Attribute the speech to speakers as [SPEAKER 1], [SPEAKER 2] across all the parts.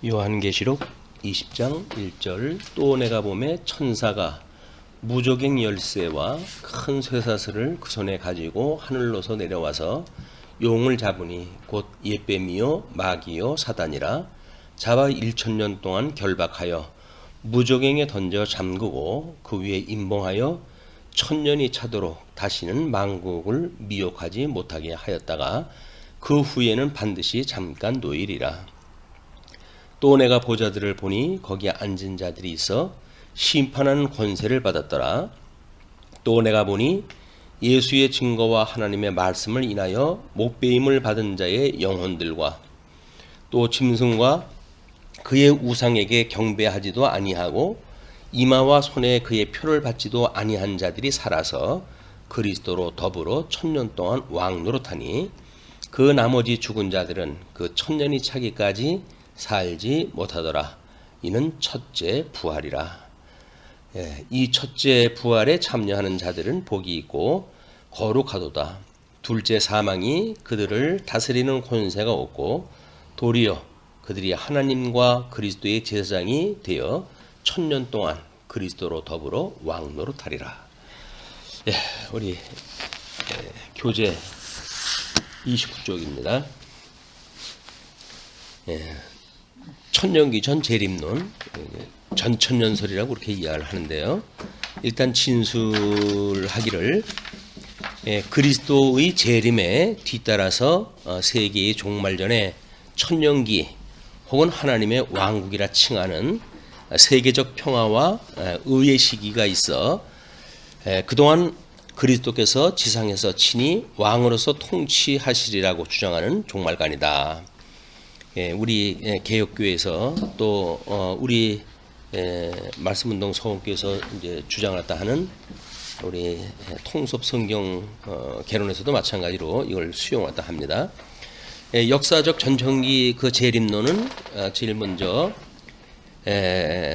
[SPEAKER 1] 요한계시록 20장 1절 또 내가 보매 천사가 무조갱 열쇠와 큰 쇠사슬을 그 손에 가지고 하늘로서 내려와서 용을 잡으니 곧 옛뱀이요 마귀요 사단이라 잡아 1000년 동안 결박하여 무조갱에 던져 잠그고 그 위에 임봉하여 1000년이 차도록 다시는 만국을 미혹하지 못하게 하였다가 그 후에는 반드시 잠깐 노일이라. 또 내가 보좌들을 보니 거기에 앉은 자들이 있어 심판하는 권세를 받았더라. 또 내가 보니 예수의 증거와 하나님의 말씀을 인하여 못배임을 받은 자의 영혼들과 또 짐승과 그의 우상에게 경배하지도 아니하고 이마와 손에 그의 표를 받지도 아니한 자들이 살아서 그리스도로 더불어 1000년 동안 왕 노릇하니 그 나머지 죽은 자들은 그 1000년이 차기까지 살지 못하더라. 이는 첫째 부활이라. 이 첫째 부활에 참여하는 자들은 복이 있고 거룩하도다. 둘째 사망이 그들을 다스리는 권세가 없고 도리어 그들이 하나님과 그리스도의 제사장이 되어 1000년 동안 그리스도로 더불어 왕 노릇하리라. 우리 교재 29쪽입니다. 천년기 전 재림론, 전천년설이라고 그렇게 이해를 하는데요. 일단 진술하기를 그리스도의 재림에 뒤따라서 세계의 종말 전에 천년기 혹은 하나님의 왕국이라 칭하는 세계적 평화와 의의 시기가 있어 그동안 그리스도께서 지상에서 친히 왕으로서 통치하시리라고 주장하는 종말관이다. 우리 개혁교회에서 또 우리 말씀운동 서원교회에서 이제 주장했다 하는 우리 통섭 성경 개론에서도 마찬가지로 이걸 수용했다 합니다. 역사적 전천기 그 재림론은 제일 먼저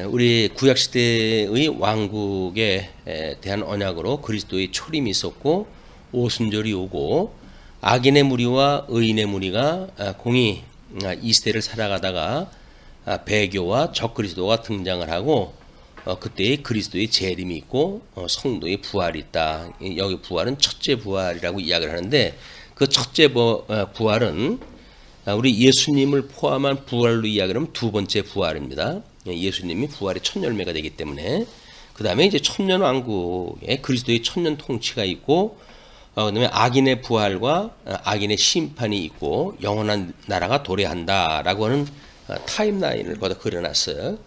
[SPEAKER 1] 우리 구약시대의 왕국에 대한 언약으로 그리스도의 초림이 있었고 오순절이 오고 악인의 무리와 의인의 무리가 공히 이 시대를 살아가다가 배교와 적그리스도가 등장을 하고 그때의 그리스도의 재림이 있고 성도의 부활이 있다. 여기 부활은 첫째 부활이라고 이야기를 하는데 그 첫째 부활은 우리 예수님을 포함한 부활로 이야기하면 두 번째 부활입니다. 예수님이 부활의 첫 열매가 되기 때문에 그 다음에 이제 천년왕국에 그리스도의 천년 통치가 있고 그다음에 악인의 부활과 악인의 심판이 있고 영원한 나라가 도래한다라고 하는 타임라인을 거기다 그려놨어요.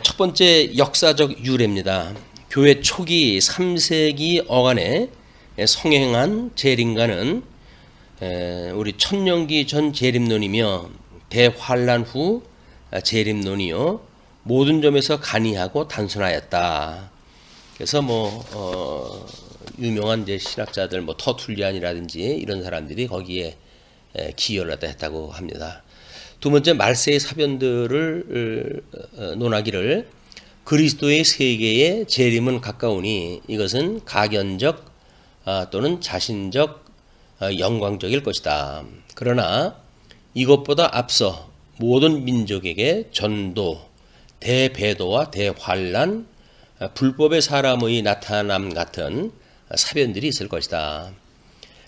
[SPEAKER 1] 첫 번째 역사적 유래입니다. 교회 초기 3세기 어간에 성행한 재림가는 우리 천년기 전 재림론이며 대환란 후 재림론이요 모든 점에서 간이하고 단순하였다. 그래서 유명한 이제 신학자들 터툴리안이라든지 이런 사람들이 거기에 기여를 했다고 합니다. 두 번째 말세의 사변들을 논하기를 그리스도의 세계의 재림은 가까우니 이것은 가견적 또는 자신적 영광적일 것이다. 그러나 이것보다 앞서 모든 민족에게 전도, 대배도와 대환란, 불법의 사람의 나타남 같은 사변들이 있을 것이다.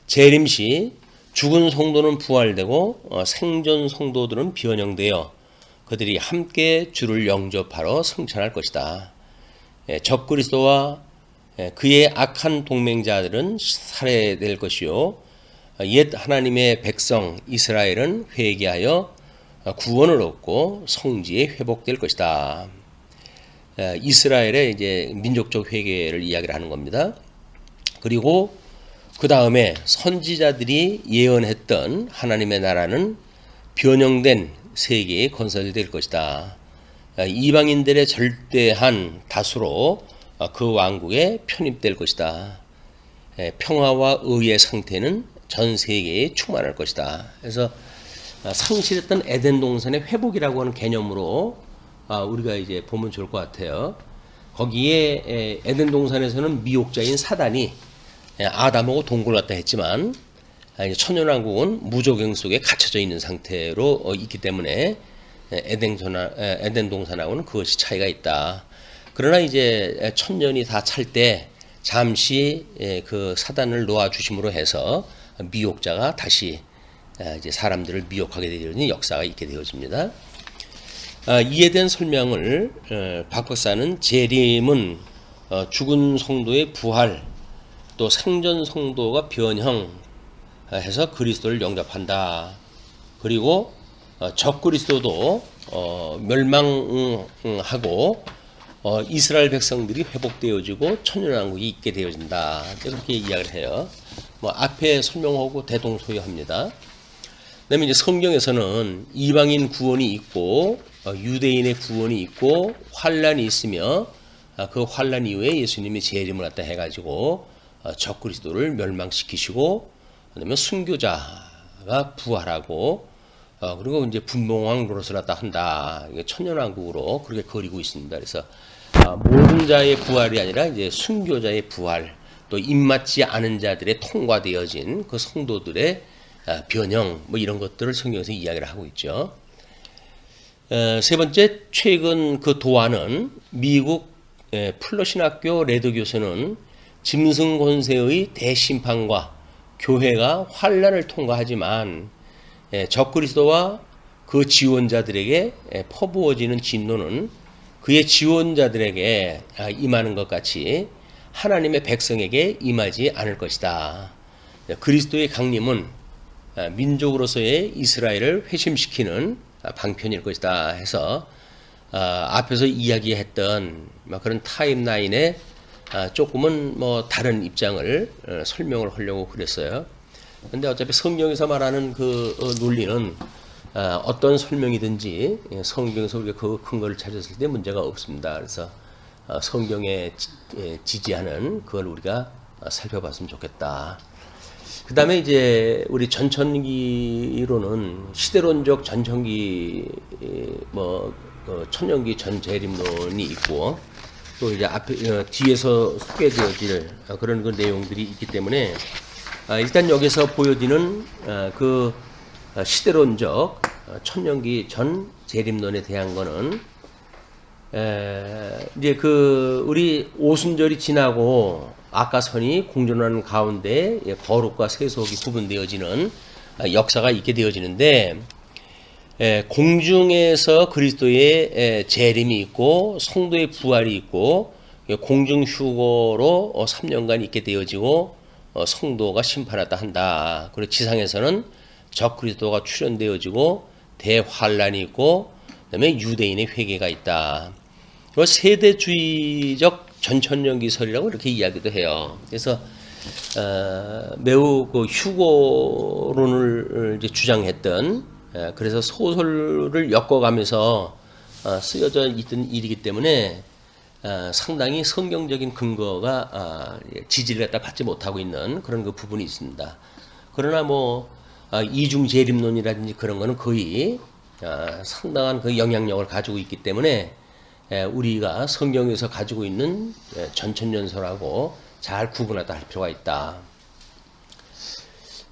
[SPEAKER 1] 재림 시 죽은 성도는 부활되고 생존 성도들은 변형되어 그들이 함께 주를 영접하러 승천할 것이다. 적그리스도와 그의 악한 동맹자들은 살해될 것이요 옛 하나님의 백성 이스라엘은 회개하여 구원을 얻고 성지에 회복될 것이다. 이스라엘의 이제 민족적 회개를 이야기를 하는 겁니다. 그리고 그 다음에 선지자들이 예언했던 하나님의 나라는 변형된 세계에 건설될 것이다. 이방인들의 절대한 다수로 그 왕국에 편입될 것이다. 평화와 의의 상태는 전 세계에 충만할 것이다. 그래서 상실했던 에덴 동산의 회복이라고 하는 개념으로 우리가 이제 보면 좋을 것 같아요. 거기에 에덴 동산에서는 미혹자인 사단이 아담하고 동굴 같다 했지만 천년왕국은 무조경 속에 갇혀져 있는 상태로 있기 때문에 에덴 동산하고는 그것이 차이가 있다. 그러나 이제 천년이 다 찰 때 잠시 그 사단을 놓아 주심으로 해서 미혹자가 다시 이제 사람들을 미혹하게 되는 역사가 있게 되어집니다. 이에 대한 설명을 박 박사는 재림은 죽은 성도의 부활 또 생전 성도가 변형해서 그리스도를 영접한다. 그리고 적그리스도도 멸망하고 이스라엘 백성들이 회복되어지고 천년왕국이 있게 되어진다. 이렇게 이야기를 해요. 뭐 앞에 설명하고 대동소이합니다. 그다음에 이제 성경에서는 이방인 구원이 있고 유대인의 구원이 있고 환란이 있으며 그 환란 이후에 예수님이 재림을 갖다 해가지고 적그리스도를 멸망시키시고 그다음에 순교자가 부활하고 그리고 이제 분봉왕 노릇을 갖다 한다. 이게 천년왕국으로 그렇게 그리고 있습니다. 그래서 모든 자의 부활이 아니라 이제 순교자의 부활, 또 입맞지 않은 자들의 통과되어진 그 성도들의 변형, 뭐 이런 것들을 성경에서 이야기를 하고 있죠. 세 번째, 최근 그 도안은 미국 플러신학교 레드 교수는 짐승 권세의 대심판과 교회가 환란을 통과하지만 적그리스도와 그 지원자들에게 퍼부어지는 진노는 그의 지원자들에게 임하는 것 같이 하나님의 백성에게 임하지 않을 것이다. 그리스도의 강림은 민족으로서의 이스라엘을 회심시키는 방편일 것이다 해서 앞에서 이야기했던 그런 타임라인에 조금은 뭐 다른 입장을 설명을 하려고 그랬어요. 근데 어차피 성경에서 말하는 그 논리는 어떤 설명이든지 성경에서 우리가 그 근거를 찾았을 때 문제가 없습니다. 그래서 성경에 지지하는 그걸 우리가 살펴봤으면 좋겠다. 그 다음에 이제 우리 전천기로는 시대론적 전천기 천년기 전재림론이 있고 또 이제 앞에 뒤에서 소개되어질 그런 그 내용들이 있기 때문에 일단 여기서 보여지는 그 시대론적 천년기 전 재림론에 대한 거는 이제 그 우리 오순절이 지나고 아까선이 공존하는 가운데 거룩과 세속이 구분되어지는 역사가 있게 되어지는데 공중에서 그리스도의 재림이 있고 성도의 부활이 있고 공중 휴거로 3년간 있게 되어지고 성도가 심판하다 한다. 그리고 지상에서는 적그리스도가 출현되어지고 대환란이 있고 그다음에 유대인의 회개가 있다. 그리고 세대주의적 전천년기설이라고 이렇게 이야기도 해요. 그래서 매우 그 휴고론을 이제 주장했던 그래서 소설을 엮어가면서 쓰여져 있던 일이기 때문에 상당히 성경적인 근거가 지지를 갖다 받지 못하고 있는 그런 그 부분이 있습니다. 그러나 뭐 이중 재림론이라든지 그런 거는 거의 상당한 그 영향력을 가지고 있기 때문에 우리가 성경에서 가지고 있는 전천년설하고 잘 구분하다 할 필요가 있다.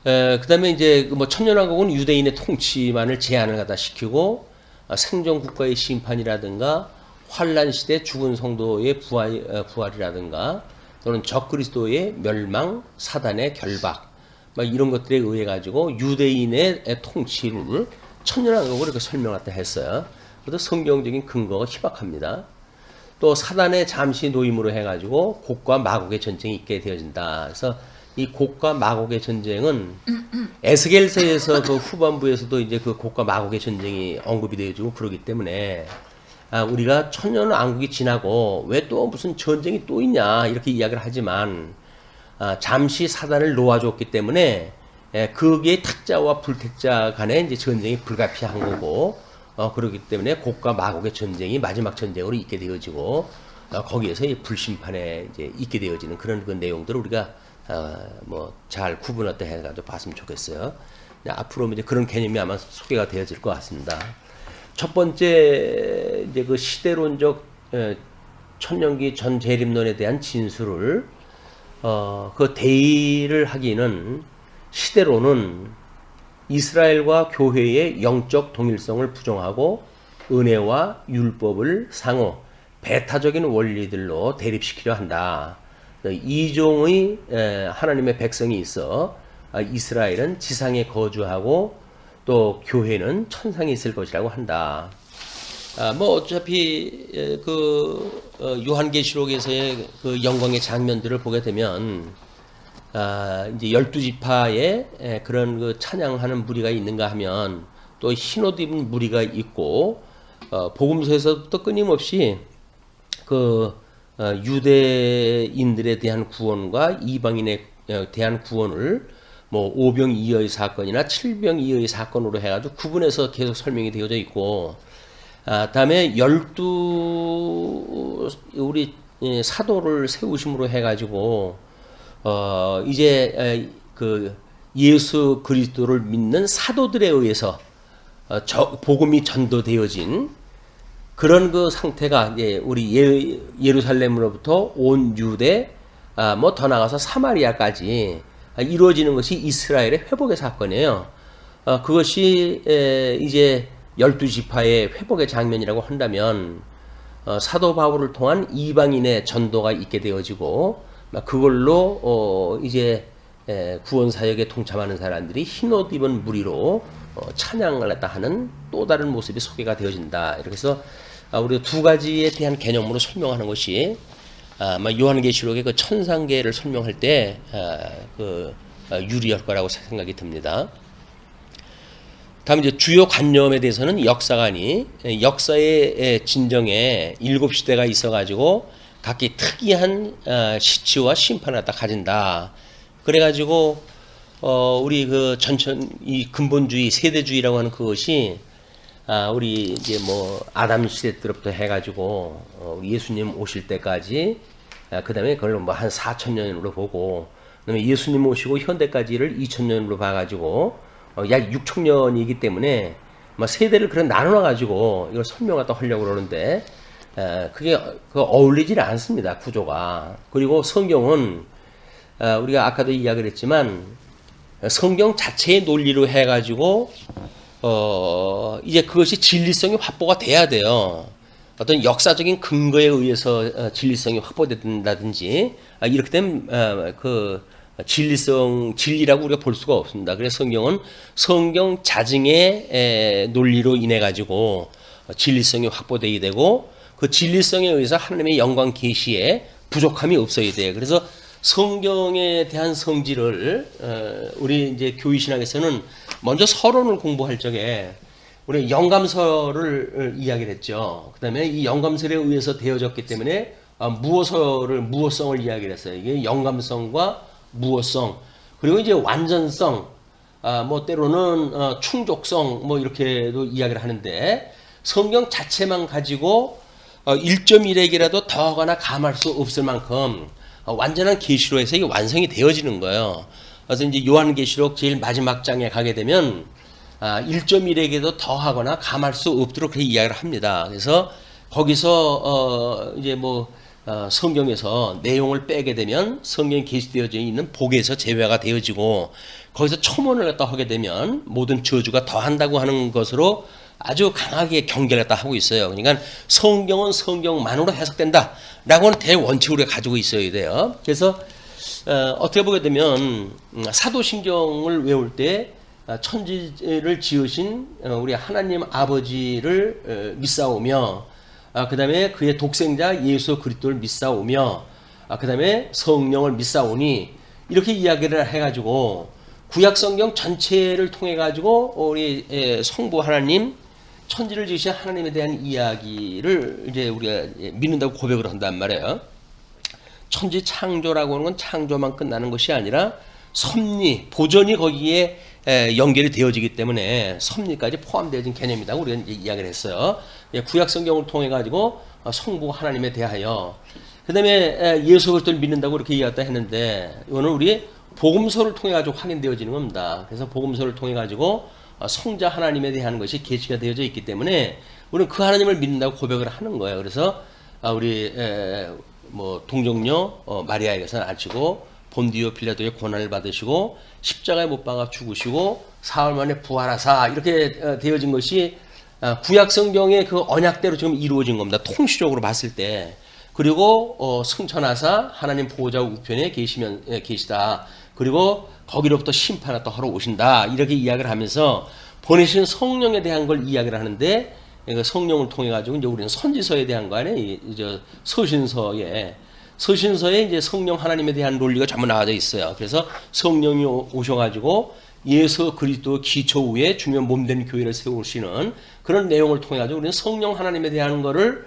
[SPEAKER 1] 그 다음에 이제 뭐 천년왕국은 유대인의 통치만을 제한을 갖다 시키고 생존 국가의 심판이라든가 환란 시대 죽은 성도의 부활이라든가 또는 적그리스도의 멸망, 사단의 결박 이런 것들에 의해 가지고 유대인의 통치를 천년왕국으로 이렇게 설명했다 했어요. 그래도 성경적인 근거가 희박합니다. 또 사단의 잠시 노임으로 해가지고 곡과 마곡의 전쟁이 있게 되어진다. 그래서 이 곡과 마곡의 전쟁은 에스겔서에서 그 후반부에서도 이제 그 곡과 마곡의 전쟁이 언급이 되어지고 그러기 때문에 우리가 천년왕국이 지나고 왜 또 무슨 전쟁이 또 있냐 이렇게 이야기를 하지만 잠시 사단을 놓아줬기 때문에 거기에 택자와 불택자 간의 이제 전쟁이 불가피한 거고 그렇기 때문에 곡과 마곡의 전쟁이 마지막 전쟁으로 있게 되어지고 거기에서 불심판에 이제 있게 되어지는 그런 그 내용들을 우리가 뭐 잘 구분할 때 해가지고 봤으면 좋겠어요. 앞으로 이제 그런 개념이 아마 소개가 되어질 것 같습니다. 첫 번째 이제 그 시대론적 천년기 전 재림론에 대한 진술을 그 대의를 하기는 시대론은 이스라엘과 교회의 영적 동일성을 부정하고 은혜와 율법을 상호 배타적인 원리들로 대립시키려 한다. 이종의 하나님의 백성이 있어 이스라엘은 지상에 거주하고 또 교회는 천상에 있을 것이라고 한다. 뭐 어차피 요한계시록에서의 그 영광의 장면들을 보게 되면 이제 12지파에 그런 그 찬양하는 무리가 있는가 하면 또 흰옷 입은 무리가 있고 복음서에서부터 끊임없이 유대인들에 대한 구원과 이방인에 대한 구원을 뭐 오병이어의 사건이나 칠병이어의 사건으로 해가지고 구분해서 계속 설명이 되어져 있고, 다음에 12 우리 사도를 세우심으로 해가지고 이제 그 예수 그리스도를 믿는 사도들에 의해서 복음이 전도되어진 그런 그 상태가 우리 예루살렘으로부터 온 유대, 뭐 더 나가서 사마리아까지 이루어지는 것이 이스라엘의 회복의 사건이에요. 그것이 이제 12지파의 회복의 장면이라고 한다면 사도 바울을 통한 이방인의 전도가 있게 되어지고 그걸로 이제 구원 사역에 동참하는 사람들이 흰옷 입은 무리로 찬양을 했다 하는 또 다른 모습이 소개가 되어진다. 이렇게 해서 우리가 두 가지에 대한 개념으로 설명하는 것이 요한계시록의 그 천상계를 설명할 때 유리할 거라고 생각이 듭니다. 다음 이제 주요 관념에 대해서는 역사관이 역사의 진정에 7시대가 있어가지고 각기 특이한 시치와 심판을 갖다 가진다. 그래가지고 우리 그 이 근본주의 세대주의라고 하는 그것이 우리 이제 뭐 아담 시대 때부터 해가지고 예수님 오실 때까지 그 다음에 그걸 뭐 한 4,000년으로 보고 그다음에 예수님 오시고 현대까지를 2,000년으로 봐가지고 약 6,000년이기 때문에 뭐 세대를 그런 나눠 가지고 이걸 설명하다 하려고 그러는데 그게 어울리질 않습니다, 구조가. 그리고 성경은 우리가 아까도 이야기를 했지만 성경 자체의 논리로 해가지고 이제 그것이 진리성이 확보가 돼야 돼요. 어떤 역사적인 근거에 의해서 진리성이 확보된다든지 이렇게 되면 진리라고 우리가 볼 수가 없습니다. 그래서 성경은 성경 자증의 논리로 인해 가지고 진리성이 확보되어야 되고 그 진리성에 의해서 하나님의 영광 계시에 부족함이 없어야 돼요. 그래서 성경에 대한 성질을 우리 이제 교회 신학에서는 먼저 서론을 공부할 적에 우리 영감서를 이야기를 했죠. 그다음에 이 영감설에 의해서 되어졌기 때문에 무어성을 이야기를 했어요. 이게 영감성과 무어성, 그리고 이제 완전성, 뭐 때로는 충족성, 뭐 이렇게도 이야기를 하는데 성경 자체만 가지고 1.1액이라도 더하거나 감할 수 없을 만큼 완전한 계시로 해서 이게 완성이 되어지는 거예요. 그래서 이제 요한계시록 제일 마지막 장에 가게 되면 1.1액에도 더하거나 감할 수 없도록 그렇게 이야기를 합니다. 그래서 거기서 이제 뭐 성경에서 내용을 빼게 되면 성경에 계시되어져 있는 복에서 제외가 되어지고 거기서 첨언을 갖다 하게 되면 모든 저주가 더한다고 하는 것으로 아주 강하게 경계를 갖다 하고 있어요. 그러니까 성경은 성경만으로 해석된다라고 하는 대원칙을 가지고 있어야 돼요. 그래서 어떻게 보게 되면 사도신경을 외울 때 천지를 지으신 우리 하나님 아버지를 믿사오며 그 다음에 그의 독생자 예수 그리스도를 믿사오며 그 다음에 성령을 믿사오니 이렇게 이야기를 해가지고 구약성경 전체를 통해가지고 우리 성부 하나님 천지를 지으신 하나님에 대한 이야기를 이제 우리가 믿는다고 고백을 한단 말이에요. 천지 창조라고 하는 건 창조만 끝나는 것이 아니라 섭리, 보존이 거기에 연결이 되어지기 때문에 섭리까지 포함되어진 개념이라고 우리가 이제 이야기를 했어요. 구약 성경을 통해 가지고 성부 하나님에 대하여 그 다음에 예수 그리스도를 믿는다고 이렇게 이야기했다 했는데 이거는 우리 복음서를 통해 가지고 확인되어지는 겁니다. 그래서 복음서를 통해 가지고 성자 하나님에 대한 것이 계시가 되어져 있기 때문에 우리는 그 하나님을 믿는다고 고백을 하는 거예요. 그래서 우리 뭐 동정녀 마리아에게서 낳으시고 본디오 빌라도의 고난을 받으시고 십자가에 못 박아 죽으시고 사흘 만에 부활하사 이렇게 되어진 것이 구약 성경의 그 언약대로 지금 이루어진 겁니다. 통시적으로 봤을 때. 그리고 승천하사 하나님 보호자 우편에 계시다. 그리고 거기로부터 심판을 또 하러 오신다. 이렇게 이야기를 하면서 보내신 성령에 대한 걸 이야기를 하는데, 성령을 통해 가지고 이제 우리는 선지서에 대한 거 아니에요. 이제 서신서에 이제 성령 하나님에 대한 논리가 전부 나와져 있어요. 그래서 성령이 오셔가지고 예수 그리스도 기초 위에 중요한 몸된 교회를 세우시는 그런 내용을 통해 가지고 우리는 성령 하나님에 대한 거를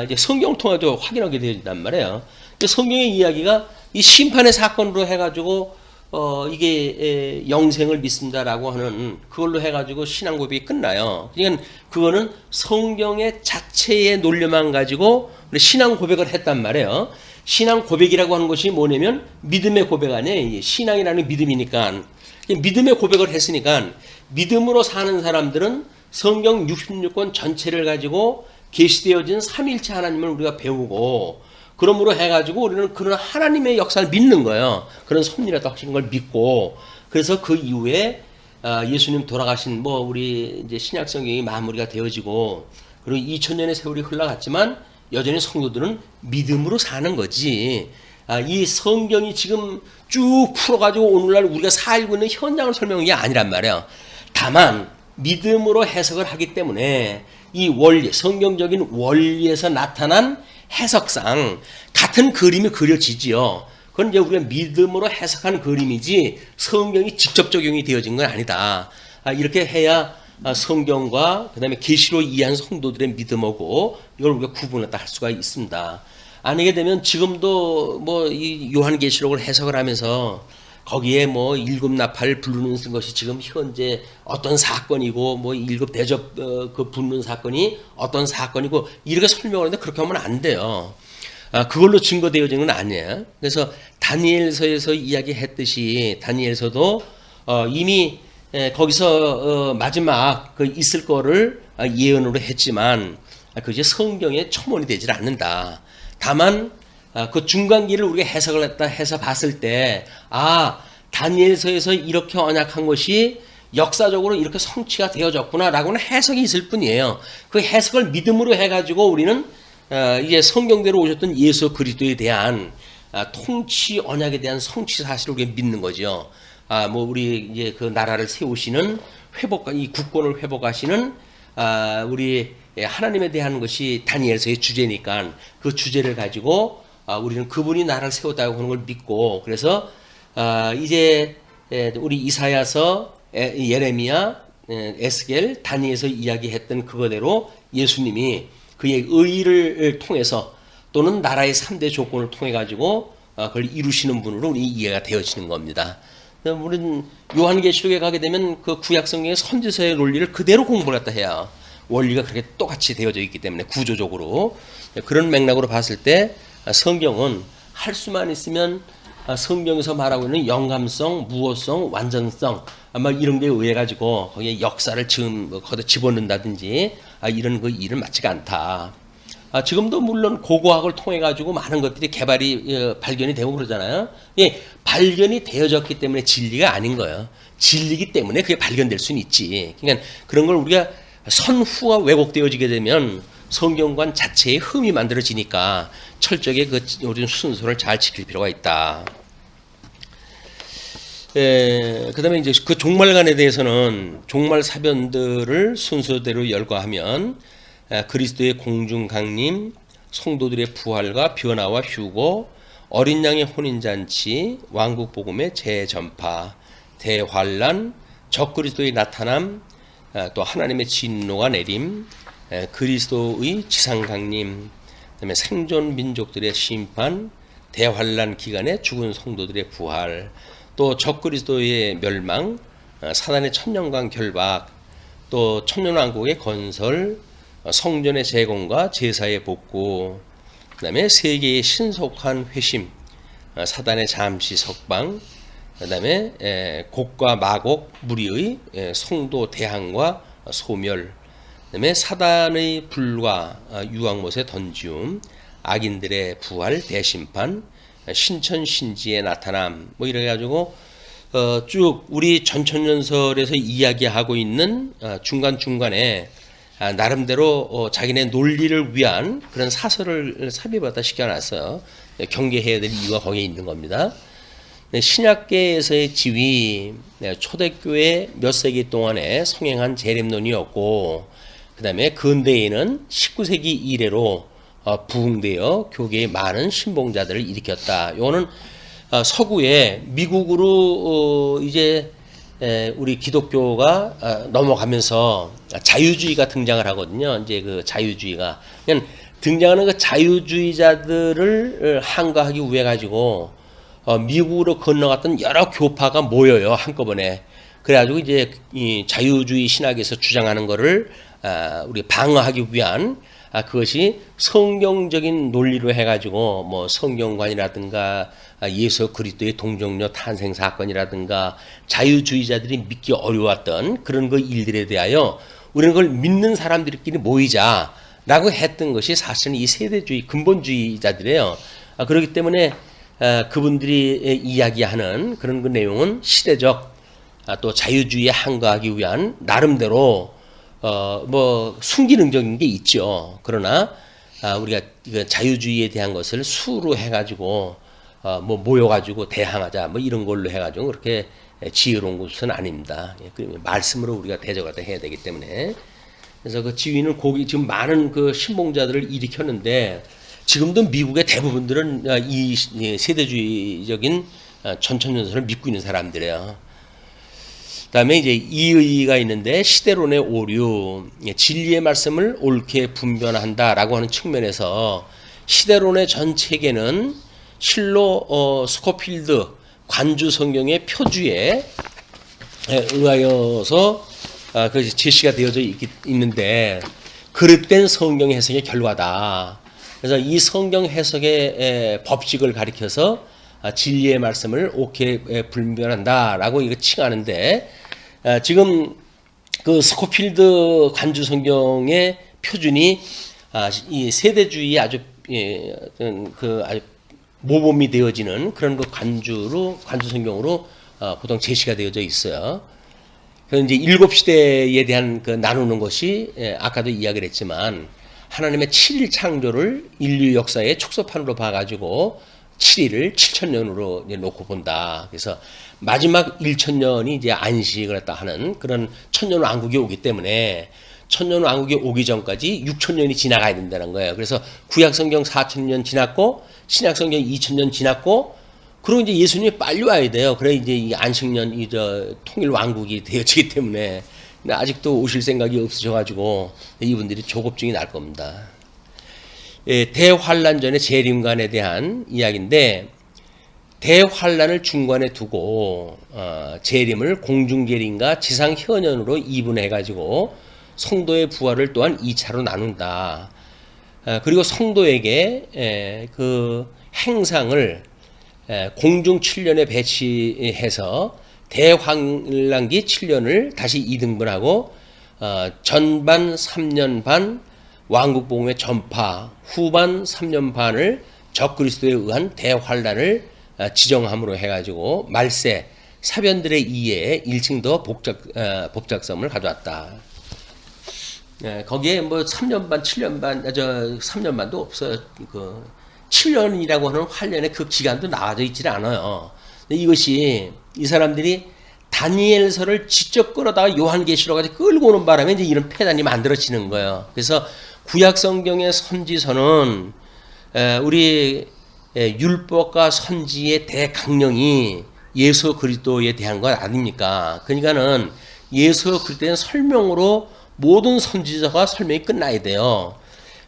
[SPEAKER 1] 이제 성경을 통해 가지고 확인하게 되어진단 말이에요. 성경의 이야기가 이 심판의 사건으로 해가지고 이게 영생을 믿습니다라고 하는 그걸로 해가지고 신앙 고백이 끝나요. 그러니까 그거는 성경의 자체의 논리만 가지고 신앙 고백을 했단 말이에요. 신앙 고백이라고 하는 것이 뭐냐면 믿음의 고백 아니에요. 신앙이라는 믿음이니까. 믿음의 고백을 했으니까 믿음으로 사는 사람들은 성경 66권 전체를 가지고 계시되어진 삼위일체 하나님을 우리가 배우고, 그러므로 해가지고 우리는 그런 하나님의 역사를 믿는 거예요. 그런 섭리라도 하시는 걸 믿고, 그래서 그 이후에 예수님 돌아가신 우리 이제 신약 성경이 마무리가 되어지고, 그리고 2000년의 세월이 흘러갔지만 여전히 성도들은 믿음으로 사는 거지. 이 성경이 지금 쭉 풀어가지고 오늘날 우리가 살고 있는 현장을 설명한 게 아니란 말이에요. 다만 믿음으로 해석을 하기 때문에 이 원리, 성경적인 원리에서 나타난 해석상 같은 그림이 그려지지요. 그건 이제 우리가 믿음으로 해석한 그림이지 성경이 직접 적용이 되어진 건 아니다. 이렇게 해야 성경과 그다음에 계시로 이해한 성도들의 믿음하고 이걸 우리가 구분했다 할 수가 있습니다. 아니게 되면 지금도 이 요한계시록을 해석을 하면서 거기에 일곱 나팔 부르는 것이 지금 현재 어떤 사건이고 일곱 대접 그 붙는 사건이 어떤 사건이고 이렇게 설명을 하는데 그렇게 하면 안 돼요. 그걸로 증거되어지는 건 아니에요. 그래서 다니엘서에서 이야기했듯이 다니엘서도 이미 거기서 마지막 그 있을 거를 예언으로 했지만 그게 성경에 첨언이 되질 않는다. 다만 그 중간기를 우리가 해석을 했다 해서 봤을 때 다니엘서에서 이렇게 언약한 것이 역사적으로 이렇게 성취가 되어졌구나라고는 해석이 있을 뿐이에요. 그 해석을 믿음으로 해가지고 우리는 이제 성경대로 오셨던 예수 그리스도에 대한 통치 언약에 대한 성취 사실을 우리가 믿는 거죠. 우리 이제 그 나라를 세우시는 이 국권을 회복하시는 우리 하나님에 대한 것이 다니엘서의 주제니까 그 주제를 가지고 우리는 그분이 나라를 세웠다고 하는 걸 믿고, 그래서 이제 우리 이사야서, 예레미야, 에스겔, 다니엘서 이야기했던 그거대로 예수님이 그의 의를 통해서 또는 나라의 3대 조건을 통해 가지고 그걸 이루시는 분으로 우리 이해가 되어지는 겁니다. 우리는 요한계시록에 가게 되면 그 구약성경의 선지서의 논리를 그대로 공부를 했다 해야 원리가 그렇게 똑같이 되어져 있기 때문에 구조적으로 그런 맥락으로 봤을 때 성경은 할 수만 있으면 성경에서 말하고 있는 영감성, 무어성, 완전성 이런 게 의해 가지고 거기에 역사를 거기다 집어넣는다든지 이런 그 일은 맞지가 않다. 지금도 물론 고고학을 통해 가지고 많은 것들이 개발이 발견이 되고 그러잖아요. 발견이 되어졌기 때문에 진리가 아닌 거예요. 진리기 때문에 그게 발견될 수는 있지. 그러니까 그런 걸 우리가 선후가 왜곡되어지게 되면 성경관 자체에 흠이 만들어지니까 철저하게 우리는 순서를 잘 지킬 필요가 있다. 그다음에 이제 그 종말관에 대해서는 종말 사변들을 순서대로 열거하면 그리스도의 공중 강림, 성도들의 부활과 변화와 휴고, 어린 양의 혼인잔치, 왕국 복음의 재전파, 대환란, 적그리스도의 나타남, 또 하나님의 진노가 내림, 그리스도의 지상 강림, 그다음에 생존 민족들의 심판, 대환란 기간에 죽은 성도들의 부활, 또 적그리스도의 멸망, 사단의 천년간 결박, 또 천년왕국의 건설, 성전의 재건과 제사의 복구, 그 다음에 세계의 신속한 회심, 사단의 잠시 석방, 그 다음에 곡과 마곡 무리의 성도 대항과 소멸, 그 다음에 사단의 불과 유황못의 던지움, 악인들의 부활 대심판, 신천신지의 나타남 이래 가지고 쭉 우리 전천년설에서 이야기하고 있는 중간중간에 나름대로 자기네 논리를 위한 그런 사설을 삽입하다 시켜놨어요. 경계해야 될 이유가 거기에 있는 겁니다. 신약계에서의 지위, 초대교회 몇 세기 동안에 성행한 재림론이었고, 그 다음에 근대에는 19세기 이래로 부흥되어 교계에 많은 신봉자들을 일으켰다. 이거는 서구에 미국으로 이제 우리 기독교가 넘어가면서 자유주의가 등장을 하거든요. 이제 그 자유주의가 그냥 등장하는 그 자유주의자들을 항거하기 위해 가지고 미국으로 건너갔던 여러 교파가 모여요, 한꺼번에. 그래가지고 이제 이 자유주의 신학에서 주장하는 거를 우리 방어하기 위한 그것이 성경적인 논리로 해가지고 뭐 성경관이라든가 예수 그리스도의 동정녀 탄생 사건이라든가 자유주의자들이 믿기 어려웠던 그런 그 일들에 대하여 우리는 그걸 믿는 사람들끼리 모이자라고 했던 것이 사실은 이 세대주의 근본주의자들이에요. 그렇기 때문에 그분들이 이야기하는 그런 그 내용은 시대적 또 자유주의에 항거하기 위한 나름대로 뭐 순기능적인 게 있죠. 그러나 우리가 자유주의에 대한 것을 수로 해가지고 뭐 모여가지고 대항하자 뭐 이런 걸로 해가지고 그렇게 지혜로운 것은 아닙니다. 말씀으로 우리가 대적을 해야 되기 때문에. 그래서 그 지위는 지금 많은 그 신봉자들을 일으켰는데 지금도 미국의 대부분들은 이 세대주의적인 전천년설을 믿고 있는 사람들이에요. 그다음에 이제 이의가 있는데 시대론의 오류, 진리의 말씀을 옳게 분별한다라고 하는 측면에서 시대론의 전 체계는 실로 스코필드 관주 성경의 표주에 의하여서 그 제시가 되어져 있는데 그릇된 성경 해석의 결과다. 그래서 이 성경 해석의 법칙을 가리켜서 진리의 말씀을 옳게 분별한다라고 이거 칭하는데 지금 그 스코필드 관주 성경의 표준이 이 세대주의 아주 아주 모범이 되어지는 그런 그 관주 성경으로 보통 제시가 되어져 있어요. 그래서 이제 일곱 시대에 대한 그 나누는 것이 아까도 이야기를 했지만 하나님의 7일 창조를 인류 역사의 촉소판으로 봐가지고 7일을 7천년으로 놓고 본다. 그래서 마지막 1천년이 이제 안식을 했다 하는 그런 천년 왕국이 오기 때문에 천년 왕국이 오기 전까지 6천년이 지나가야 된다는 거예요. 그래서 구약 성경 4천년 지났고 신약 성경 2천년 지났고 그리고 이제 예수님이 빨리 와야 돼요. 그래 이제 이 안식년 통일 왕국이 되어지기 때문에 근데 아직도 오실 생각이 없으셔가지고 이분들이 조급증이 날 겁니다. 대환란 전의 재림관에 대한 이야기인데 대환란을 중간에 두고 재림을 공중재림과 지상현현으로 이분해가지고 성도의 부활을 또한 2차로 나눈다. 그리고 성도에게 그 행상을 공중 7년에 배치해서 대환란기 7년을 다시 2등분하고 전반 3년 반 왕국복음의 전파, 후반 3년 반을 적그리스도에 의한 대환란을 지정함으로 해가지고 말세, 사변들의 이해에 1층 더 복잡성을 가져왔다. 거기에 뭐 3년 반, 7년 반, 3년 반도 없어요. 그 7년이라고 하는 환란의 그 기간도 나와져 있질 않아요. 근데 이것이 이 사람들이 다니엘서를 직접 끌어다가 요한계시록까지 끌고 오는 바람에 이제 이런 폐단이 만들어지는 거예요. 그래서 구약 성경의 선지서는 우리 율법과 선지의 대강령이 예수 그리스도에 대한 것 아닙니까? 그러니까는 예수 그리스도의 설명으로 모든 선지서가 설명이 끝나야 돼요.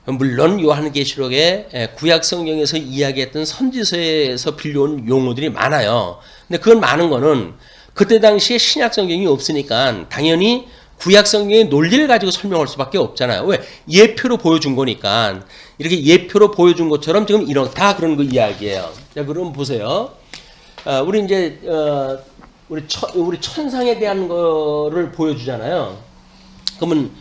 [SPEAKER 1] 물론 요한계시록에 구약 성경에서 이야기했던 선지서에서 빌려온 용어들이 많아요. 근데 그건 많은 거는 그때 당시에 신약 성경이 없으니까 당연히 구약 성경의 논리를 가지고 설명할 수밖에 없잖아요. 왜? 예표로 보여준 거니까. 이렇게 예표로 보여준 것처럼 지금 다 그런 거 이야기예요. 자, 그럼 보세요. 우리 이제 우리 천상에 대한 거를 보여주잖아요. 그러면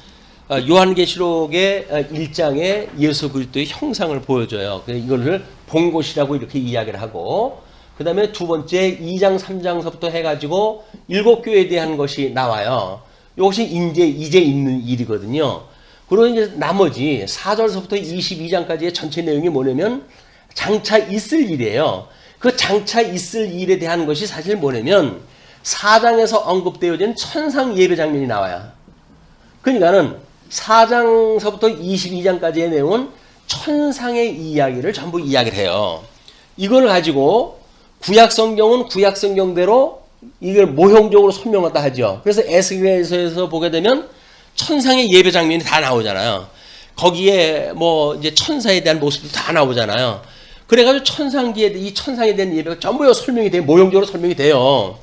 [SPEAKER 1] 요한계시록의 1장에 예수 그리스도의 형상을 보여줘요. 이거를 본곳이라고 이렇게 이야기를 하고, 그 다음에 두 번째 2장 3장서부터 해가지고 7교회에 대한 것이 나와요. 이것이 이제 있는 일이거든요. 그리고 이제 나머지 4절서부터 22장까지의 전체 내용이 뭐냐면 장차 있을 일이에요. 그 장차 있을 일에 대한 것이 사실 뭐냐면 4장에서 언급되어진 천상 예배 장면이 나와요. 그러니까는 4장서부터 22장까지의 내용은 천상의 이야기를 전부 이야기를 해요. 이걸 가지고 구약 성경은 구약 성경대로 이걸 모형적으로 설명하다 하죠. 그래서 에스겔서에서 보게 되면 천상의 예배 장면이 다 나오잖아요. 거기에 뭐 이제 천사에 대한 모습도 다 나오잖아요. 그래가지고 이 천상에 대한 예배가 전부 설명이 돼요. 모형적으로 설명이 돼요.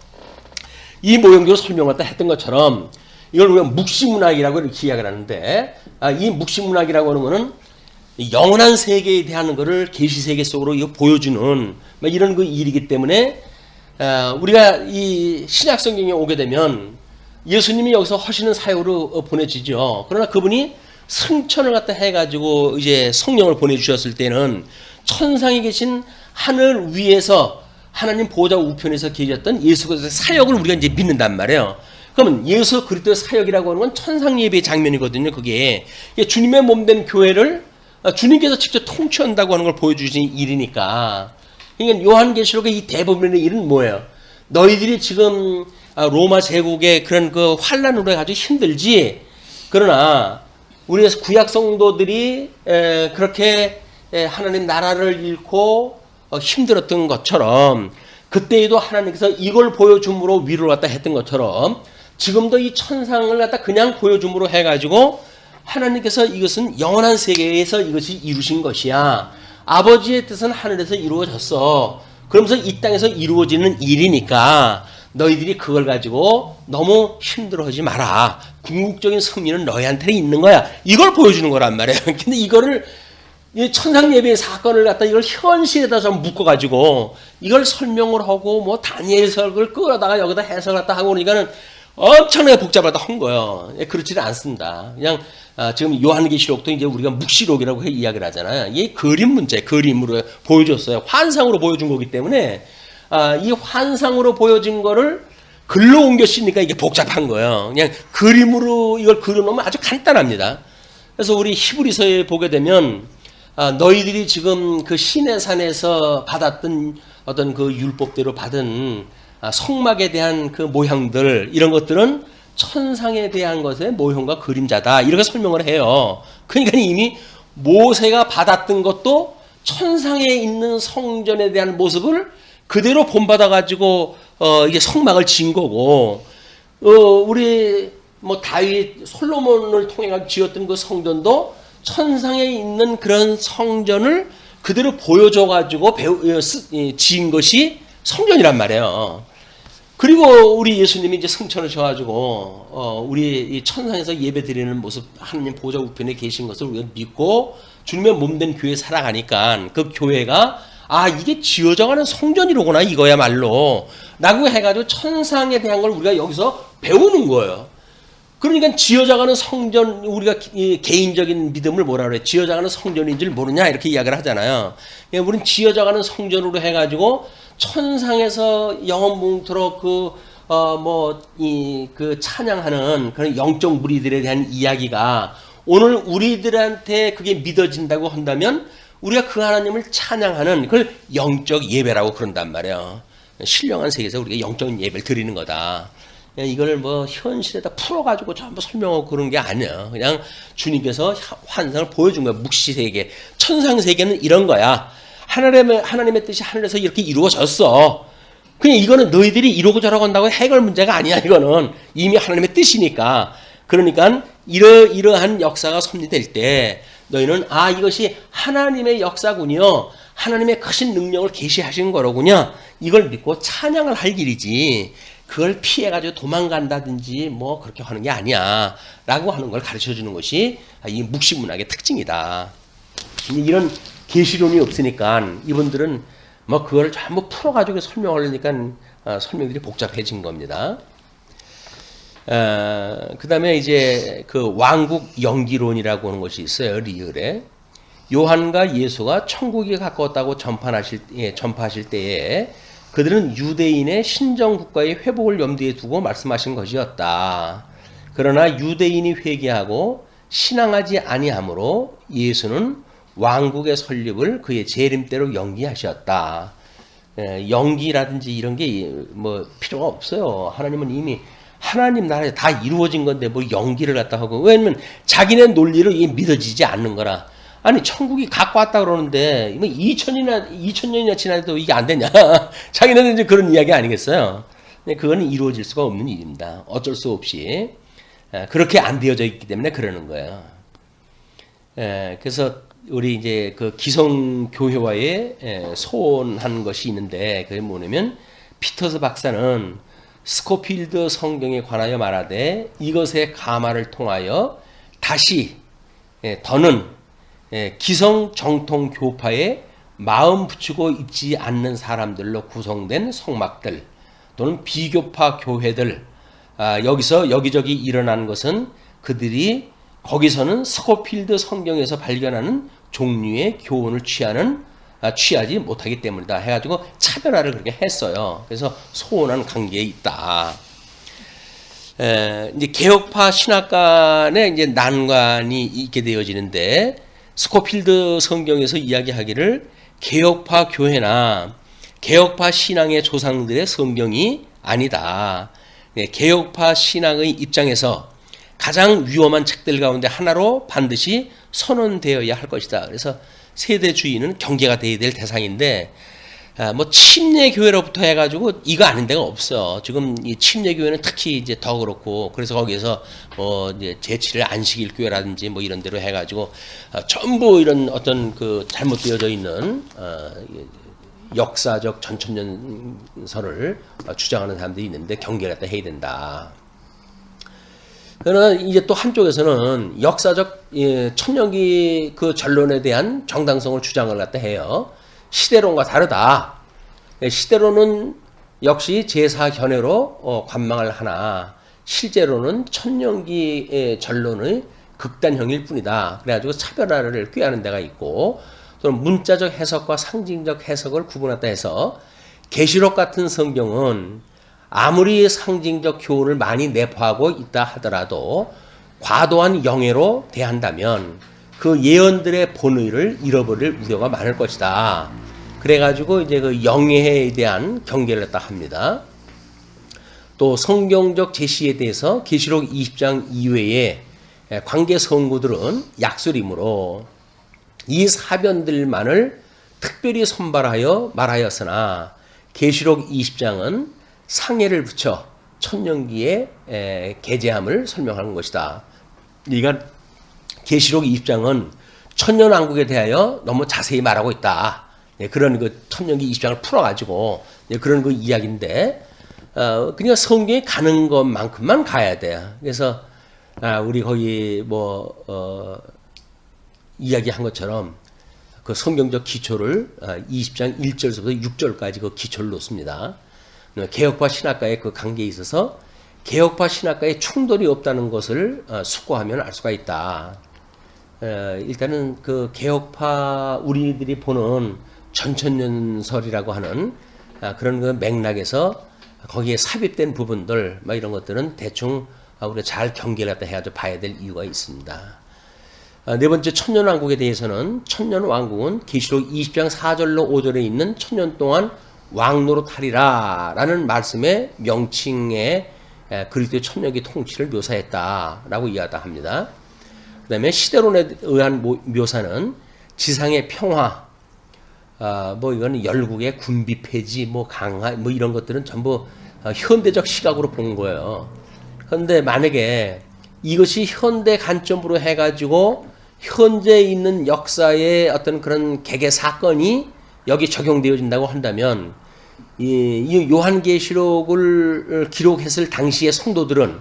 [SPEAKER 1] 이 모형적으로 설명을 했던 것처럼 이걸 우리가 묵시문학이라고 이렇게 이야기를 하는데, 이 묵시문학이라고 하는 거는 영원한 세계에 대한 거를 계시세계 속으로 보여주는 이런 그 일이기 때문에, 우리가 이 신약 성경에 오게 되면 예수님이 여기서 하시는 사역으로 보내지죠. 그러나 그분이 승천을 갖다 해가지고 이제 성령을 보내주셨을 때는 천상에 계신 하늘 위에서 하나님 보좌 우편에서 계셨던 예수 그리스도의 사역을 우리가 이제 믿는단 말이에요. 그러면 예수 그리스도의 사역이라고 하는 건 천상 예배의 장면이거든요. 그게 주님의 몸된 교회를 주님께서 직접 통치한다고 하는 걸 보여주신 일이니까. 그러니까 요한계시록의 이 대부분의 일은 뭐예요? 너희들이 지금 로마 제국의 그런 그 환란으로 해가지고 힘들지. 그러나 우리 구약 성도들이 그렇게 하나님 나라를 잃고 힘들었던 것처럼, 그때에도 하나님께서 이걸 보여줌으로 위로를 갖다 했던 것처럼 지금도 이 천상을 갖다 그냥 보여줌으로 해가지고 하나님께서 이것은 영원한 세계에서 이것이 이루신 것이야. 아버지의 뜻은 하늘에서 이루어졌어. 그러면서 이 땅에서 이루어지는 일이니까 너희들이 그걸 가지고 너무 힘들어하지 마라. 궁극적인 승리는 너희한테 있는 거야. 이걸 보여주는 거란 말이에요. 근데 이거를 이 천상 예배의 사건을 갖다 이걸 현실에다 좀 묶어가지고 이걸 설명을 하고 뭐 다니엘서를 끌어다가 여기다 해석을 갖다 하고 그러니까는 엄청나게 복잡하다 한 거예요. 그렇지는 않습니다. 그냥 지금 요한계시록도 이제 우리가 묵시록이라고 이야기를 하잖아요. 이게 그림 문제, 그림으로 보여줬어요. 환상으로 보여준 거기 때문에 이 환상으로 보여진 거를 글로 옮겨 쓰니까 이게 복잡한 거예요. 그냥 그림으로 이걸 그려놓으면 아주 간단합니다. 그래서 우리 히브리서에 보게 되면 너희들이 지금 그 시내산에서 받았던 어떤 그 율법대로 받은 성막에 대한 그 모형들, 이런 것들은 천상에 대한 것의 모형과 그림자다. 이렇게 설명을 해요. 그러니까 이미 모세가 받았던 것도 천상에 있는 성전에 대한 모습을 그대로 본받아가지고 이게 성막을 지은 거고, 우리 뭐 다윗, 솔로몬을 통해 지었던 그 성전도 천상에 있는 그런 성전을 그대로 보여줘가지고 지은 것이 성전이란 말이에요. 그리고 우리 예수님이 이제 승천을 져가지고 우리 이 천상에서 예배 드리는 모습, 하나님 보좌 우편에 계신 것을 우리가 믿고 주님의 몸된 교회에 살아가니까 그 교회가 이게 지어져가는 성전이로구나 이거야말로 라고 해가지고 천상에 대한 걸 우리가 여기서 배우는 거예요. 그러니까 지어져가는 성전, 우리가 개인적인 믿음을 뭐라 그래? 지어져가는 성전인 줄 모르냐? 이렇게 이야기를 하잖아요. 우리는 지어져가는 성전으로 해가지고 천상에서 영원뭉토록 그 찬양하는 그런 영적 무리들에 대한 이야기가 오늘 우리들한테 그게 믿어진다고 한다면 우리가 그 하나님을 찬양하는 그걸 영적 예배라고 그런단 말이에요. 신령한 세계에서 우리가 영적인 예배를 드리는 거다. 이걸 뭐 현실에다 풀어가지고 전부 설명하고 그런 게 아니야. 그냥 주님께서 환상을 보여준 거야. 묵시세계, 천상세계는 이런 거야. 하나님의 뜻이 하늘에서 이렇게 이루어졌어. 그냥 이거는 너희들이 이러고 저러고 한다고 해결 문제가 아니야. 이거는 이미 하나님의 뜻이니까. 그러니까 이러한 역사가 섭리될 때 너희는 이것이 하나님의 역사군요. 하나님의 크신 능력을 계시하신 거로군요. 이걸 믿고 찬양을 할 일이지. 그걸 피해가지고 도망간다든지 뭐 그렇게 하는 게 아니야. 라고 하는 걸 가르쳐 주는 것이 이 묵시문학의 특징이다. 이런 계시론이 없으니까 이분들은 뭐 그걸 전부 풀어가지고 설명하려니까 설명들이 복잡해진 겁니다. 그 다음에 이제 그 왕국 연기론이라고 하는 것이 있어요. 리을에. 요한과 예수가 천국이 가까웠다고 전파하실 때에 그들은 유대인의 신정국가의 회복을 염두에 두고 말씀하신 것이었다. 그러나 유대인이 회개하고 신앙하지 아니하므로 예수는 왕국의 설립을 그의 재림대로 연기하셨다. 연기라든지 이런 게 뭐 필요가 없어요. 하나님은 이미 하나님 나라에 다 이루어진 건데 뭐 연기를 갖다 하고, 왜냐면 자기네 논리로 이게 믿어지지 않는 거라. 아니 천국이 갖고 왔다 그러는데 2000년이나 지나도 이게 안 되냐. 자기네는 이제 그런 이야기 아니겠어요. 그거는 이루어질 수가 없는 일입니다. 어쩔 수 없이 그렇게 안 되어져 있기 때문에 그러는 거예요. 그래서 우리 이제 그 기성교회와의 소원한 것이 있는데, 그게 뭐냐면 피터스 박사는 스코필드 성경에 관하여 말하되 이것의 감화를 통하여 다시 더는 기성 정통 교파에 마음 붙이고 있지 않는 사람들로 구성된 성막들 또는 비교파 교회들, 여기서 여기저기 일어나는 것은 그들이 거기서는 스코필드 성경에서 발견하는 종류의 교훈을 취하지 못하기 때문이다 해가지고 차별화를 그렇게 했어요. 그래서 소원한 관계에 있다. 이제 개혁파 신학 간에 이제 난관이 있게 되어지는데, 스코필드 성경에서 이야기하기를 개혁파 교회나 개혁파 신앙의 조상들의 성경이 아니다. 개혁파 신앙의 입장에서 가장 위험한 책들 가운데 하나로 반드시 선언되어야 할 것이다. 그래서 세대주의는 경계가 돼야 될 대상인데, 뭐 침례교회로부터 해가지고 이거 아닌 데가 없어. 지금 이 침례교회는 특히 이제 더 그렇고, 그래서 거기에서 이제 제7일 안식일 교회라든지 뭐 이런 데로 해가지고 전부 이런 어떤 그 잘못되어져 있는 역사적 전천년설을 주장하는 사람들이 있는데 경계를 갖다 해야 된다. 그러나 이제 또 한쪽에서는 역사적 천년기 그 전론에 대한 정당성을 주장을 갖다 해요. 시대론과 다르다. 시대론은 역시 제4견해로 관망을 하나 실제로는 천년기의 전론의 극단형일 뿐이다. 그래가지고 차별화를 꾀하는 데가 있고, 또는 문자적 해석과 상징적 해석을 구분했다 해서 계시록 같은 성경은 아무리 상징적 교훈을 많이 내포하고 있다 하더라도 과도한 영예로 대한다면 그 예언들의 본의를 잃어버릴 우려가 많을 것이다. 그래가지고 이제 그 영예에 대한 경계를 했다 합니다. 또 성경적 제시에 대해서 계시록 20장 이외에 관계 성구들은 약술이므로 이 사변들만을 특별히 선발하여 말하였으나 계시록 20장은 상해를 붙여 천년기의 계제함을 설명하는 것이다. 그러니까 계시록 20장은 천년왕국에 대하여 너무 자세히 말하고 있다. 그런 그 천년기 20장을 풀어가지고 그런 그 이야기인데, 그냥 성경에 가는 것만큼만 가야 돼요. 그래서 우리 거기 이야기한 것처럼 그 성경적 기초를 20장 1절부터 6절까지 그 기초를 놓습니다. 개혁파 신학과의 그 관계에 있어서 개혁파 신학과의 충돌이 없다는 것을 숙고하면 알 수가 있다. 일단은 그 개혁파 우리들이 보는 전천년설이라고 하는 그런 그 맥락에서 거기에 삽입된 부분들 막 이런 것들은 대충 우리가 잘 경계를 갖다 해야죠. 봐야 될 이유가 있습니다. 네 번째 천년왕국에 대해서는 천년왕국은 계시록 20장 4절로 5절에 있는 천년 동안 왕노릇하리라 라는 말씀의 명칭에 그리스도의 천년기 통치를 묘사했다라고 이야기하다 합니다. 그 다음에 시대론에 의한 묘사는 지상의 평화, 이거는 열국의 군비 폐지, 강화, 이런 것들은 전부 현대적 시각으로 본 거예요. 그런데 만약에 이것이 현대 관점으로 해가지고 현재 있는 역사의 어떤 그런 개개 사건이 여기 적용되어진다고 한다면 이 요한계시록을 기록했을 당시의 성도들은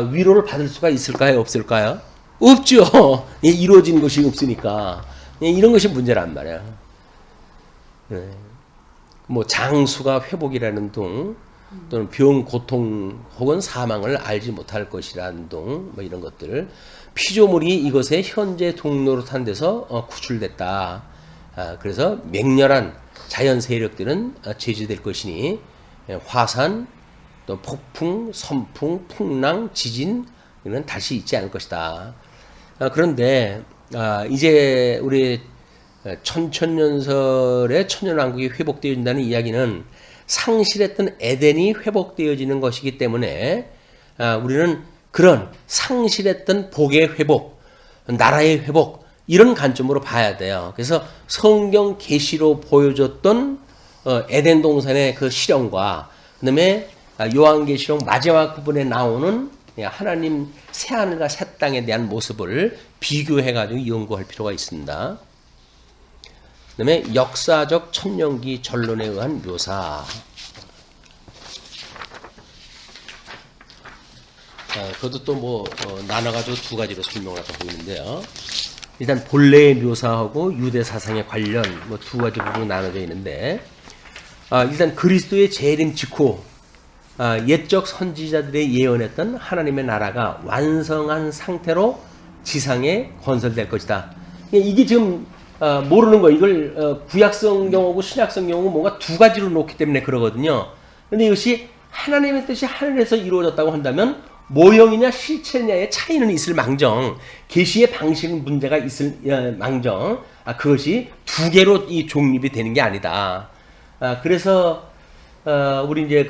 [SPEAKER 1] 위로를 받을 수가 있을까요? 없을까요? 없죠. 이루어진 것이 없으니까. 이런 것이 문제란 말이야. 장수가 회복이라는 둥, 또는 병, 고통 혹은 사망을 알지 못할 것이라는 둥, 이런 것들. 피조물이 이것의 현재 동노릇한 데서 구출됐다. 그래서 맹렬한 자연 세력들은 제지될 것이니 화산, 또 폭풍, 선풍, 풍랑, 지진 이는 다시 있지 않을 것이다. 그런데 이제 우리 천천년설의 천년왕국이 회복되어진다는 이야기는 상실했던 에덴이 회복되어지는 것이기 때문에 우리는 그런 상실했던 복의 회복, 나라의 회복 이런 관점으로 봐야 돼요. 그래서 성경 계시로 보여줬던 에덴 동산의 그 실현과 그다음에 요한계시록 마지막 부분에 나오는 하나님 새하늘과 새 땅에 대한 모습을 비교해가지고 연구할 필요가 있습니다. 그다음에 역사적 천년기 전론에 의한 묘사. 그것도 또 나눠가지고 두 가지로 설명을 하고 있는데요. 일단 본래의 묘사하고 유대 사상의 관련 두 가지 부분으로 나눠져 있는데, 일단 그리스도의 재림 직후 옛적 선지자들의 예언했던 하나님의 나라가 완성한 상태로 지상에 건설될 것이다. 이게 지금 모르는 거예요. 이걸 구약성경하고 신약성경하고 뭔가 두 가지로 놓기 때문에 그러거든요. 근데 이것이 하나님의 뜻이 하늘에서 이루어졌다고 한다면 모형이냐 실체냐의 차이는 있을 망정, 계시의 방식 문제가 있을 망정, 그것이 두 개로 이 종립이 되는 게 아니다. 그래서 우리 이제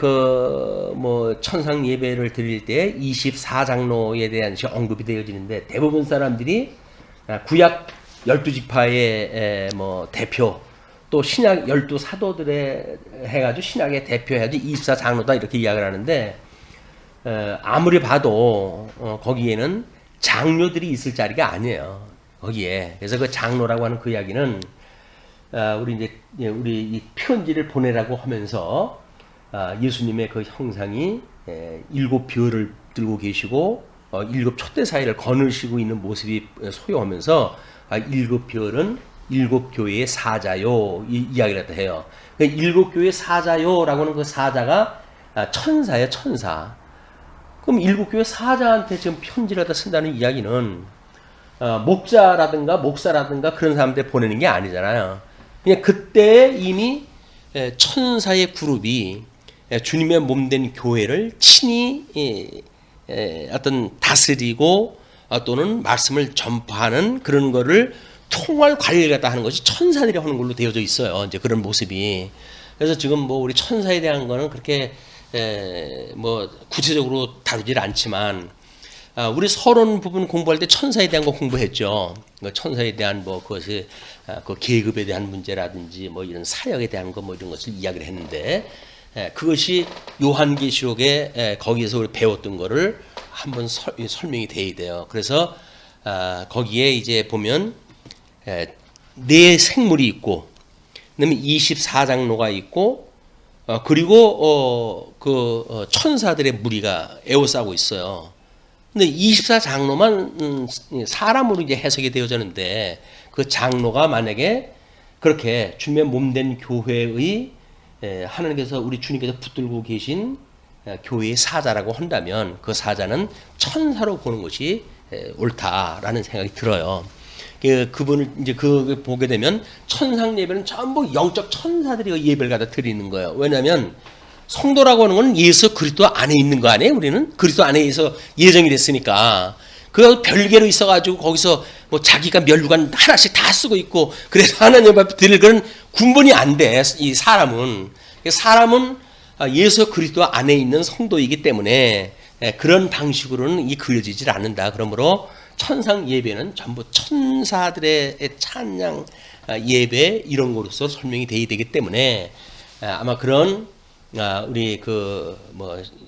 [SPEAKER 1] 천상 예배를 드릴 때 24장로에 대한 언급이 되어지는데, 대부분 사람들이 구약 12지파의 대표, 또 신약 12사도들의 해가지고 신약의 대표해가지고 24장로다 이렇게 이야기를 하는데, 아무리 봐도 거기에는 장로들이 있을 자리가 아니에요. 거기에. 그래서 그 장로라고 하는 그 이야기는 우리 이 편지를 보내라고 하면서 예수님의 그 형상이 7벼를 들고 계시고 7 촛대사이를 거느시고 있는 모습이 소요하면서 7벼는 7교회의 사자요 이 이야기를 갖다 해요. 7교회의 사자요라고 하는 그 사자가 천사예요, 천사. 그럼 7교회 사자한테 지금 편지를 갖다 쓴다는 이야기는 목자라든가 목사라든가 그런 사람들 보내는 게 아니잖아요. 그냥 그때 이미 천사의 그룹이 주님의 몸된 교회를 친히 어떤 다스리고 또는 말씀을 전파하는 그런 거를 통할 관리를 갖다 하는 것이 천사들이 하는 걸로 되어져 있어요. 이제 그런 모습이. 그래서 지금 뭐 우리 천사에 대한 거는 그렇게 뭐 구체적으로 다루질 않지만 우리 서론 부분 공부할 때 천사에 대한 거 공부했죠. 천사에 대한 뭐 그것이 그 계급에 대한 문제라든지 뭐 이런 사역에 대한 거 뭐 이런 것을 이야기를 했는데, 그것이 요한계시록에 거기에서 우리 배웠던 거를 한번 설명이 돼야 돼요. 그래서 거기에 이제 보면 네 생물이 있고, 그다음에 24장로가 있고, 그리고 천사들의 무리가 에워싸고 있어요. 근데 24장로만 사람으로 이제 해석이 되어졌는데, 그 장로가 만약에 그렇게 주님의 몸된 교회의 하나님께서 우리 주님께서 붙들고 계신 교회의 사자라고 한다면 그 사자는 천사로 보는 것이 옳다라는 생각이 들어요. 그분을 이제 그 보게 되면 천상 예배는 전부 영적 천사들이 예배를 갖다 드리는 거예요. 왜냐하면 성도라고 하는 건 예수 그리스도 안에 있는 거 아니에요? 우리는 그리스도 안에서 예정이 됐으니까. 그 별개로 있어가지고 거기서 뭐 자기가 멸류관 하나씩 다 쓰고 있고 그래서 하나님 앞에 드릴 그런 군분이 안 돼. 이 사람은 예수 그리스도 안에 있는 성도이기 때문에 그런 방식으로는 그려지질 않는다. 그러므로 천상 예배는 전부 천사들의 찬양 예배 이런 거로서 설명이 돼야 되기 때문에 아마 그런 우리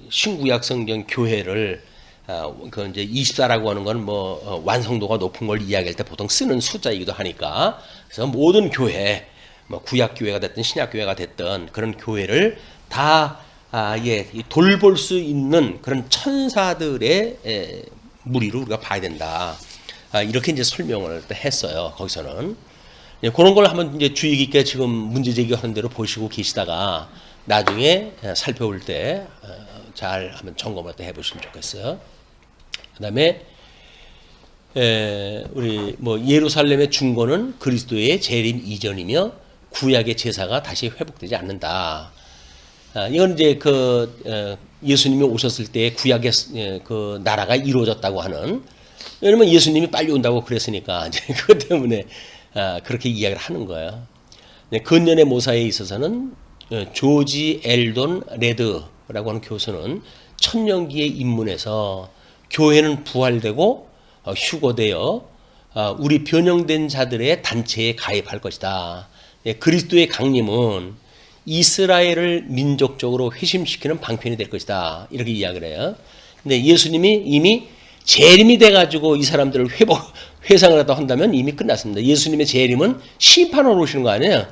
[SPEAKER 1] 신구약 성경 교회를 그 이제 24라고 하는 건 완성도가 높은 걸 이야기할 때 보통 쓰는 숫자이기도 하니까, 그래서 모든 교회 구약 교회가 됐든 신약 교회가 됐든 그런 교회를 다 돌볼 수 있는 그런 천사들의 무리로 우리가 봐야 된다. 이렇게 이제 설명을 했어요. 거기서는 그런 걸 한번 이제 주의 깊게 지금 문제 제기하는 대로 보시고 계시다가 나중에 살펴볼 때 잘 한번 점검을 해보시면 좋겠어요. 그다음에 우리 예루살렘의 중건은 그리스도의 재림 이전이며 구약의 제사가 다시 회복되지 않는다. 이건 이제 예수님이 오셨을 때 구약의 그 나라가 이루어졌다고 하는 왜냐면 예수님이 빨리 온다고 그랬으니까 이제 그것 때문에 그렇게 이야기를 하는 거예요. 근년의 모사에 있어서는 조지 엘돈 레드라고 하는 교수는 천년기에 입문해서 교회는 부활되고 휴거되어 우리 변형된 자들의 단체에 가입할 것이다. 그리스도의 강림은 이스라엘을 민족적으로 회심시키는 방편이 될 것이다. 이렇게 이야기를 해요. 근데 예수님이 이미 재림이 돼가지고 이 사람들을 회상을 하다 한다면 이미 끝났습니다. 예수님의 재림은 심판으로 오시는 거 아니에요?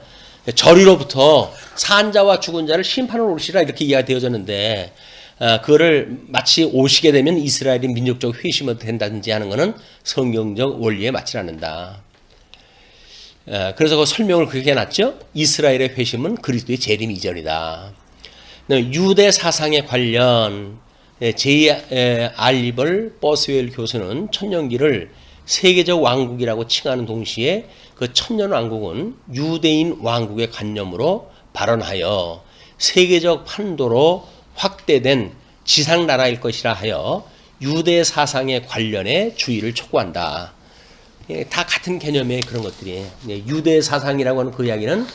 [SPEAKER 1] 저리로부터 산자와 죽은 자를 심판으로 오시라 이렇게 이야기가 되어졌는데 그거를 마치 오시게 되면 이스라엘이 민족적 회심이 된다든지 하는 것은 성경적 원리에 맞지 않는다. 그래서 그 설명을 그렇게 해놨죠. 이스라엘의 회심은 그리스도의 재림 이전이다. 유대 사상에 관련 제이 알리벌 버스웰 교수는 천년기를 세계적 왕국이라고 칭하는 동시에 그 천년 왕국은 유대인 왕국의 관념으로 발언하여 세계적 판도로 확대된 지상 나라일 것이라 하여 유대 사상의 관련에 주의를 촉구한다. 다 같은 개념의 그런 것들이 유대 사상이라고 하는 그 이야기는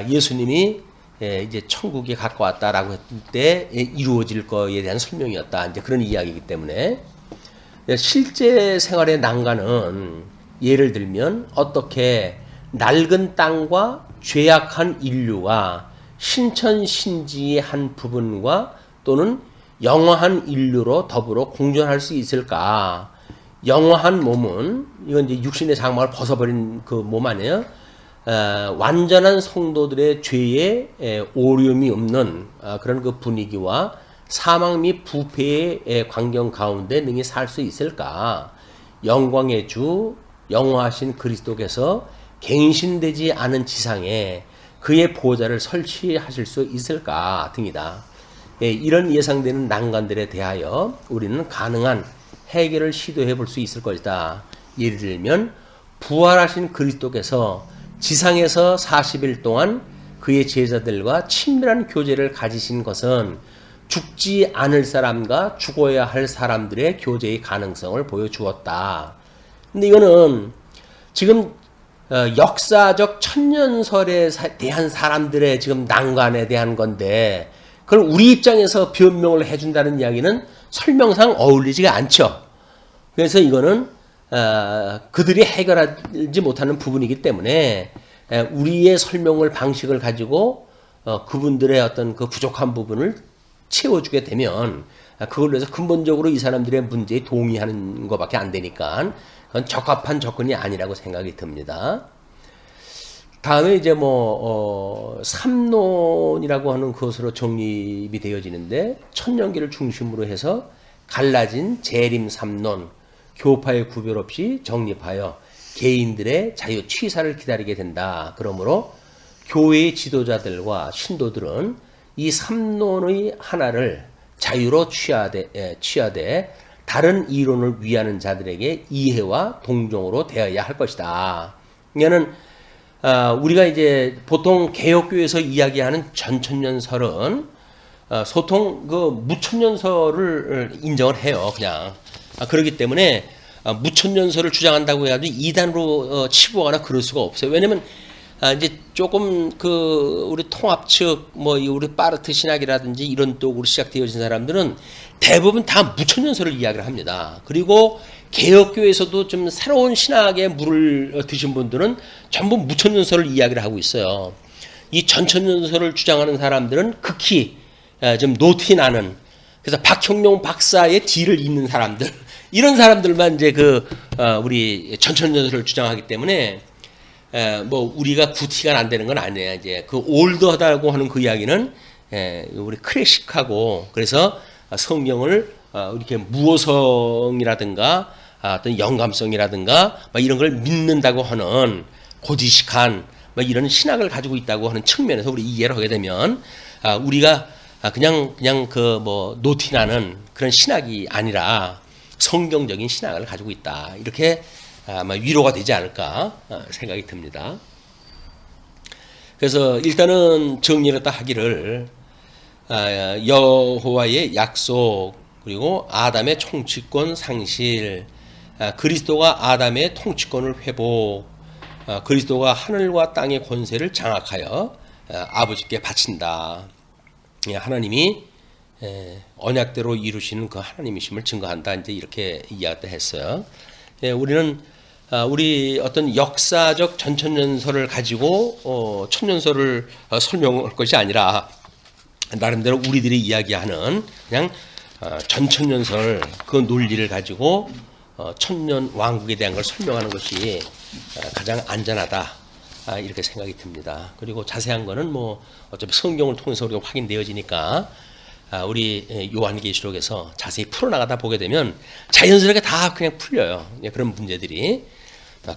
[SPEAKER 1] 예수님이 이제 천국에 가까웠다라고 했을 때 이루어질 거에 대한 설명이었다. 이제 그런 이야기이기 때문에 실제 생활의 난관은 예를 들면 어떻게 낡은 땅과 죄악한 인류가 신천신지의 한 부분과 또는 영화한 인류로 더불어 공존할 수 있을까? 영화한 몸은 이건 이제 육신의 장막을 벗어버린 그 몸 아니에요? 완전한 성도들의 죄에 오류음이 없는 그런 그 분위기와 사망 및 부패의 광경 가운데 능히 살 수 있을까? 영광의 주, 영화하신 그리스도께서 갱신되지 않은 지상에 그의 보좌를 설치하실 수 있을까 등이다. 이런 예상되는 난관들에 대하여 우리는 가능한 해결을 시도해 볼 수 있을 것이다. 예를 들면 부활하신 그리스도께서 지상에서 40일 동안 그의 제자들과 친밀한 교제를 가지신 것은 죽지 않을 사람과 죽어야 할 사람들의 교제의 가능성을 보여주었다. 근데 이거는 지금 역사적 천년설에 대한 사람들의 지금 난관에 대한 건데 그걸 우리 입장에서 변명을 해준다는 이야기는 설명상 어울리지가 않죠. 그래서 이거는 그들이 해결하지 못하는 부분이기 때문에 우리의 설명을 방식을 가지고 그분들의 어떤 그 부족한 부분을 채워주게 되면 그걸로 해서 근본적으로 이 사람들의 문제에 동의하는 것밖에 안 되니까 그건 적합한 접근이 아니라고 생각이 듭니다. 다음에 이제 삼론이라고 하는 것으로 정립이 되어지는데 천년기를 중심으로 해서 갈라진 재림 삼론, 교파의 구별 없이 정립하여 개인들의 자유 취사를 기다리게 된다. 그러므로 교회의 지도자들과 신도들은 이 삼론의 하나를 자유로 취하되 다른 이론을 위하는 자들에게 이해와 동정으로 대해야 할 것이다. 이거는 우리가 이제 보통 개혁교회에서 이야기하는 전천년설은 소통 그 무천년설을 인정을 해요. 그냥 그렇기 때문에 무천년설을 주장한다고 해가지고 이단으로 치부하거나 그럴 수가 없어요. 왜냐면 이제 조금 그 우리 통합 측 우리 파르트 신학이라든지 이런 쪽으로 시작되어진 사람들은 대부분 다 무천년설을 이야기를 합니다. 그리고 개혁교에서도 좀 새로운 신학에 물을 드신 분들은 전부 무천년설을 이야기를 하고 있어요. 이 전천년설을 주장하는 사람들은 극히 좀 노티나는, 그래서 박형룡 박사의 뒤를 잇는 사람들, 이런 사람들만 이제 우리 전천년설을 주장하기 때문에 우리가 구티가 안 되는 건 아니에요. 이제 그 올드하다고 하는 그 이야기는 우리 클래식하고, 그래서 성경을 이렇게 무호성이라든가 어떤 영감성이라든가 이런 걸 믿는다고 하는 고지식한 이런 신학을 가지고 있다고 하는 측면에서 우리 이해를 하게 되면 우리가 그냥 노티나는 그런 신학이 아니라 성경적인 신학을 가지고 있다. 이렇게 아마 위로가 되지 않을까 생각이 듭니다. 그래서 일단은 정리를 딱 하기를 여호와의 약속, 그리고 아담의 총치권 상실, 그리스도가 아담의 통치권을 회복, 그리스도가 하늘과 땅의 권세를 장악하여 아버지께 바친다. 하나님이 언약대로 이루시는 그 하나님이심을 증거한다. 이제 이렇게 이야기했어요. 우리는 우리 어떤 역사적 전천년설을 가지고 천년설을 설명할 것이 아니라 나름대로 우리들이 이야기하는 그냥 전천년설 그 논리를 가지고 천년 왕국에 대한 걸 설명하는 것이 가장 안전하다. 이렇게 생각이 듭니다. 그리고 자세한 거는 뭐 어차피 성경을 통해서 우리가 확인되어지니까 우리 요한계시록에서 자세히 풀어나가다 보게 되면 자연스럽게 다 그냥 풀려요. 그런 문제들이.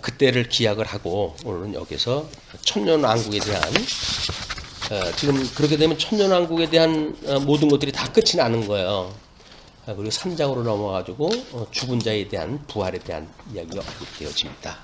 [SPEAKER 1] 그때를 기약을 하고 오늘은 여기서 천년왕국에 대한 지금 그렇게 되면 천년왕국에 대한 모든 것들이 다 끝이 나는 거예요. 그리고 3장으로 넘어가지고 죽은 자에 대한 부활에 대한 이야기가 되어집니다.